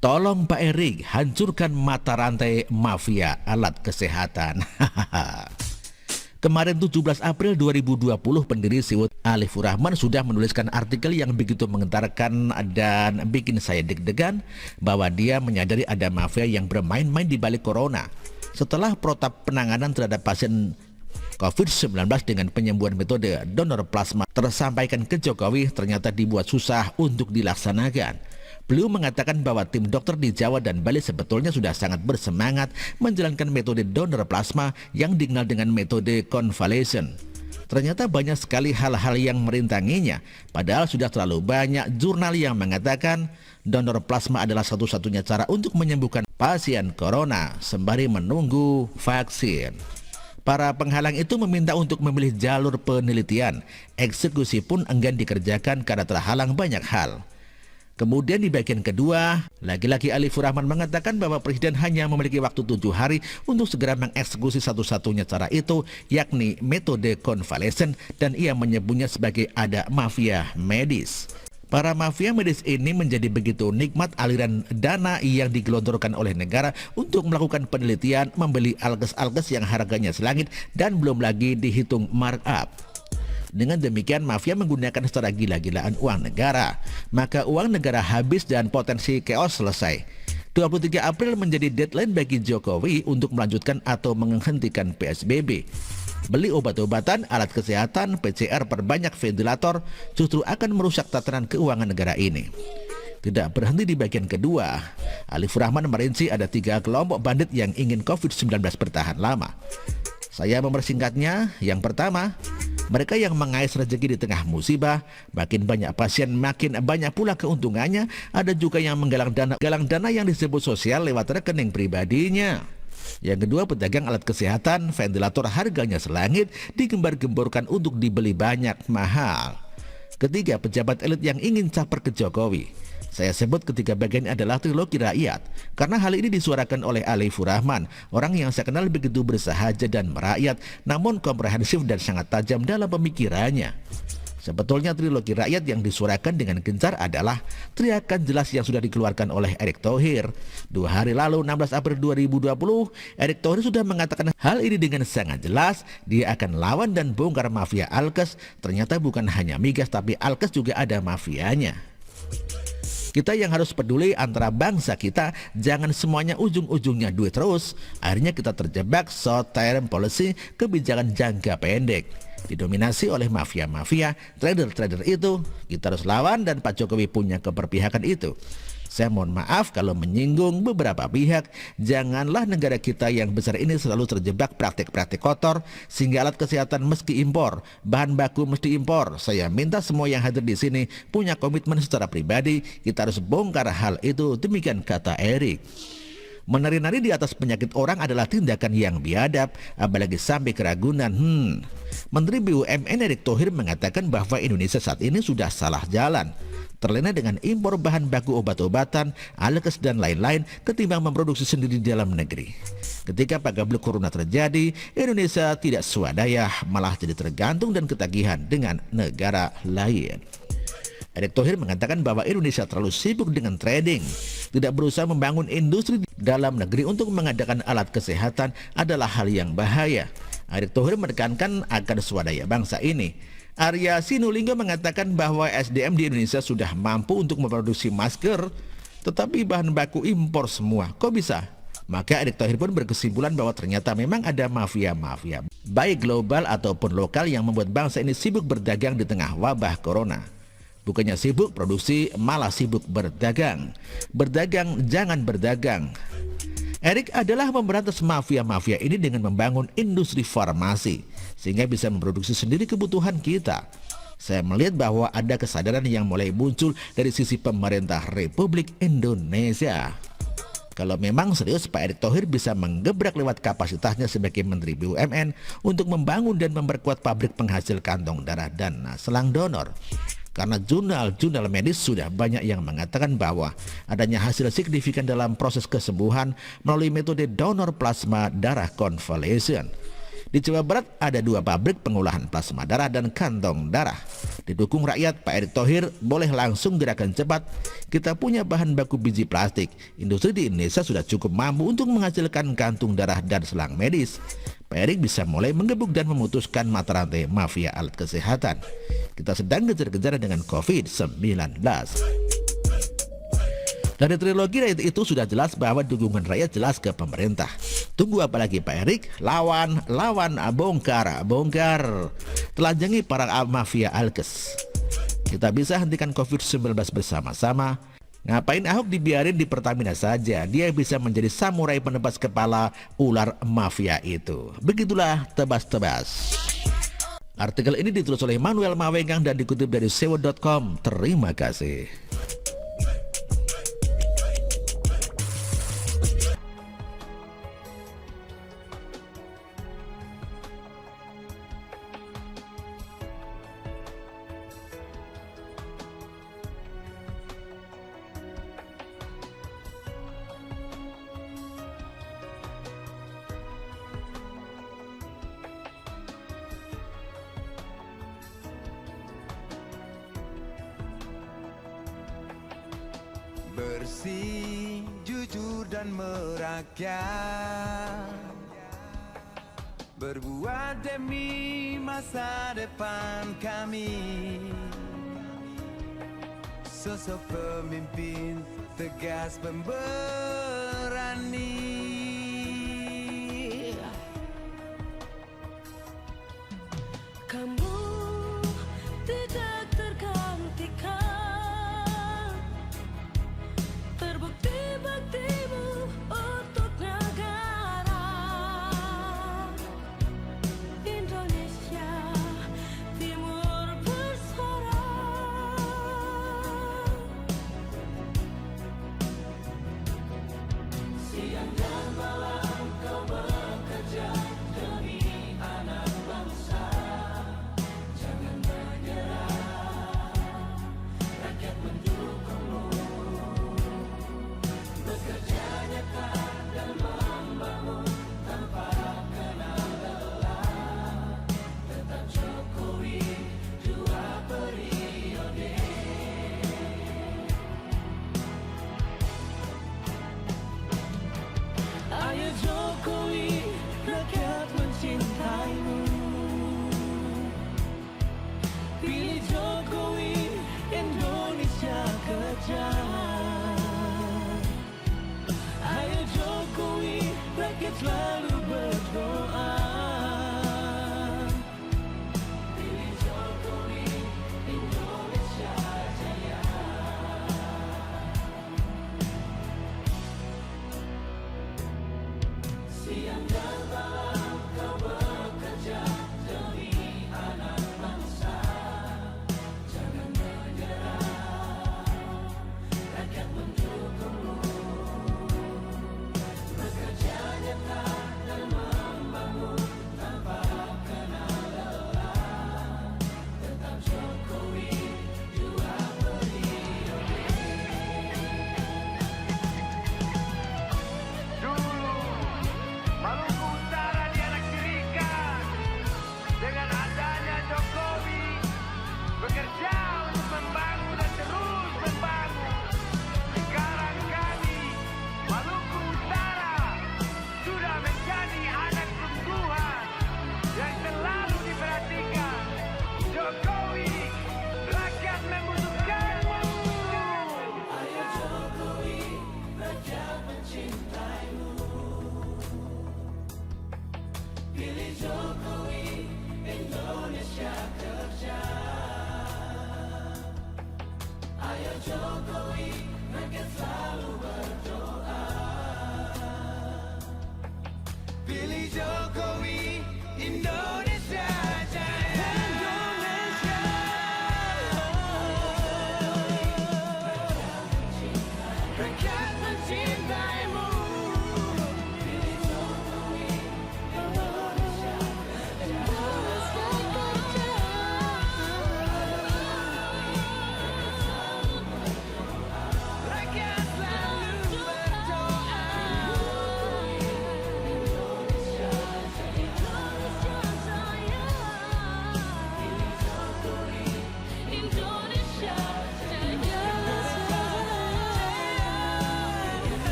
Tolong Pak Erik, hancurkan mata rantai mafia alat kesehatan. Kemarin 17 April 2020, pendiri Siwut Alifur Rahman sudah menuliskan artikel yang begitu menggentarkan dan bikin saya deg-degan bahwa dia menyadari ada mafia yang bermain-main di balik corona. Setelah protap penanganan terhadap pasien COVID-19 dengan penyembuhan metode donor plasma tersampaikan ke Jokowi, ternyata dibuat susah untuk dilaksanakan. Beliau mengatakan bahwa tim dokter di Jawa dan Bali sebetulnya sudah sangat bersemangat menjalankan metode donor plasma yang dikenal dengan metode convalescent. Ternyata banyak sekali hal-hal yang merintanginya, padahal sudah terlalu banyak jurnal yang mengatakan donor plasma adalah satu-satunya cara untuk menyembuhkan pasien corona sembari menunggu vaksin. Para penghalang itu meminta untuk memilih jalur penelitian. Eksekusi pun enggan dikerjakan karena terhalang banyak hal. Kemudian di bagian kedua, lagi-lagi Alifur Rahman mengatakan bahwa Presiden hanya memiliki waktu 7 hari untuk segera mengeksekusi satu-satunya cara itu, yakni metode konvalesen, dan ia menyebutnya sebagai ada mafia medis. Para mafia medis ini menjadi begitu nikmat aliran dana yang digelontorkan oleh negara untuk melakukan penelitian, membeli alkes-alkes yang harganya selangit dan belum lagi dihitung markup. Dengan demikian, mafia menggunakan secara gila-gilaan uang negara. Maka uang negara habis dan potensi chaos selesai. 23 April menjadi deadline bagi Jokowi untuk melanjutkan atau menghentikan PSBB. Beli obat-obatan, alat kesehatan, PCR, perbanyak ventilator justru akan merusak tatanan keuangan negara ini. Tidak berhenti di bagian kedua, Alifur Rahman merinci ada 3 kelompok bandit yang ingin COVID-19 bertahan lama. Saya mempersingkatnya. Yang pertama, mereka yang mengais rezeki di tengah musibah, makin banyak pasien, makin banyak pula keuntungannya. Ada juga yang menggalang dana yang disebut sosial lewat rekening pribadinya. Yang kedua, pedagang alat kesehatan, ventilator harganya selangit, digembar-gemborkan untuk dibeli banyak, mahal. Ketiga, pejabat elit yang ingin caper ke Jokowi. Saya sebut ketiga bagian adalah trilogi rakyat, karena hal ini disuarakan oleh Alifur Rahman, orang yang saya kenal begitu bersahaja dan merakyat, namun komprehensif dan sangat tajam dalam pemikirannya. Sebetulnya trilogi rakyat yang disuarakan dengan gencar adalah teriakan jelas yang sudah dikeluarkan oleh Erick Thohir. 2 hari lalu, 16 April 2020, Erick Thohir sudah mengatakan hal ini dengan sangat jelas. Dia akan lawan dan bongkar mafia alkes. Ternyata bukan hanya migas, tapi alkes juga ada mafianya. Kita yang harus peduli antara bangsa kita, jangan semuanya ujung-ujungnya duit terus. Akhirnya kita terjebak short term policy, kebijakan jangka pendek. Didominasi oleh mafia-mafia, trader-trader itu. Kita harus lawan dan Pak Jokowi punya keberpihakan itu. Saya mohon maaf kalau menyinggung beberapa pihak. Janganlah negara kita yang besar ini selalu terjebak praktik-praktik kotor sehingga alat kesehatan meski impor, bahan baku mesti impor. Saya minta semua yang hadir di sini punya komitmen secara pribadi. Kita harus bongkar hal itu. Demikian kata Erick. Menari-nari di atas penyakit orang adalah tindakan yang biadab, apalagi sampai keragunan. Menteri BUMN Erick Thohir mengatakan bahwa Indonesia saat ini sudah salah jalan, terlena dengan impor bahan baku obat-obatan, alkes dan lain-lain ketimbang memproduksi sendiri di dalam negeri. Ketika pagabluk corona terjadi, Indonesia tidak swadaya, malah jadi tergantung dan ketagihan dengan negara lain. Erick Thohir mengatakan bahwa Indonesia terlalu sibuk dengan trading, tidak berusaha membangun industri dalam negeri untuk mengadakan alat kesehatan adalah hal yang bahaya. Erick Thohir menekankan akan swadaya bangsa ini. Arya Sinulinga mengatakan bahwa SDM di Indonesia sudah mampu untuk memproduksi masker, tetapi bahan baku impor semua. Kok bisa? Maka Erick Thohir pun berkesimpulan bahwa ternyata memang ada mafia-mafia, baik global ataupun lokal, yang membuat bangsa ini sibuk berdagang di tengah wabah corona. Bukannya sibuk produksi, malah sibuk berdagang. Berdagang, jangan berdagang. Erick adalah memberantas mafia-mafia ini dengan membangun industri farmasi, sehingga bisa memproduksi sendiri kebutuhan kita. Saya melihat bahwa ada kesadaran yang mulai muncul dari sisi pemerintah Republik Indonesia. Kalau memang serius, Pak Erick Thohir bisa menggebrak lewat kapasitasnya sebagai Menteri BUMN untuk membangun dan memperkuat pabrik penghasil kantong darah dan selang donor. Karena jurnal-jurnal medis sudah banyak yang mengatakan bahwa adanya hasil signifikan dalam proses kesembuhan melalui metode donor plasma darah convalescent. Di Jawa Barat ada 2 pabrik pengolahan plasma darah dan kantong darah. Didukung rakyat, Pak Erick Thohir boleh langsung gerakan cepat. Kita punya bahan baku biji plastik. Industri di Indonesia sudah cukup mampu untuk menghasilkan kantung darah dan selang medis. Pak Erick bisa mulai menggebuk dan memutuskan mata rantai mafia alat kesehatan. Kita sedang kejar-kejar dengan COVID-19. Dari trilogi rakyat itu sudah jelas bahwa dukungan rakyat jelas ke pemerintah. Tunggu apa lagi Pak Erick? Lawan, bongkar. Telanjangi para mafia alkes. Kita bisa hentikan COVID-19 bersama-sama. Ngapain Ahok dibiarin di Pertamina saja? Dia bisa menjadi samurai penebas kepala ular mafia itu. Begitulah tebas-tebas. Artikel ini ditulis oleh Manuel Mawengang dan dikutip dari sewo.com. Terima kasih. Bersih, jujur dan merakyat, berbuat demi masa depan kami. Sosok pemimpin tegas pemberani. Kamu tidak tergantikan, terbukti baktimu untuk negara Indonesia Timur bersuara. Siang dan